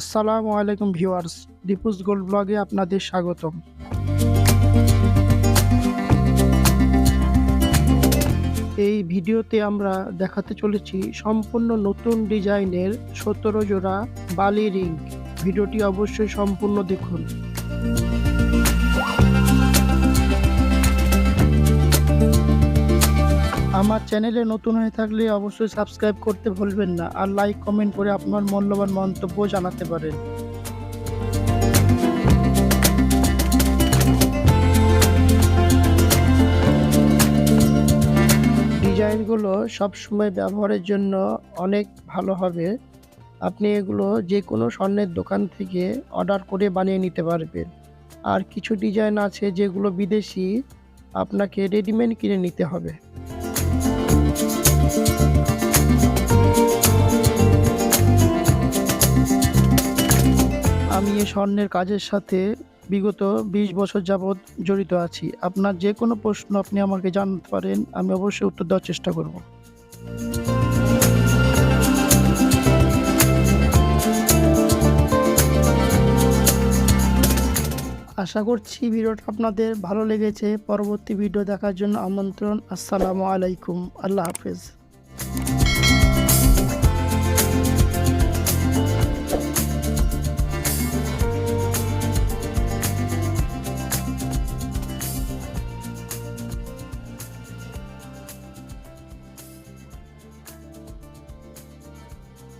আসসালামু আলাইকুম viewers, Deepu's gold ব্লগে আপনাদের স্বাগতম। এই ভিডিওতে আমরা দেখাতে চলেছি সম্পূর্ণ নতুন ডিজাইনের ১৭ জোড়া বালি রিং। ভিডিওটি অবশ্যই সম্পূর্ণ দেখুন। আমার চ্যানেলে নতুন হয়ে থাকলে অবশ্যই সাবস্ক্রাইব করতে ভুলবেন না, আর লাইক কমেন্ট করে আপনার মূল্যবান মন্তব্য জানাতে পারেন। ডিজাইনগুলো সবসময় ব্যবহারের জন্য অনেক ভালো হবে। আপনি এগুলো যে কোনো স্বর্ণের দোকান থেকে অর্ডার করে বানিয়ে নিতে পারবেন। আর কিছু ডিজাইন আছে যেগুলো বিদেশি, আপনাকে রেডিমেড কিনে নিতে হবে। আমি এই স্বর্ণের কাজের সাথে বিগত ২০ বছর যাবৎ জড়িত আছি। আপনার যে কোনো প্রশ্ন আপনি আমাকে জানাতে পারেন, আমি অবশ্যই উত্তর দেওয়ার চেষ্টা করব। আশা করছি ভিডিওটা আপনাদের ভালো লেগেছে। পরবর্তী ভিডিও দেখার জন্য আমন্ত্রণ। আসসালামু আলাইকুম। আল্লাহ হাফেজ।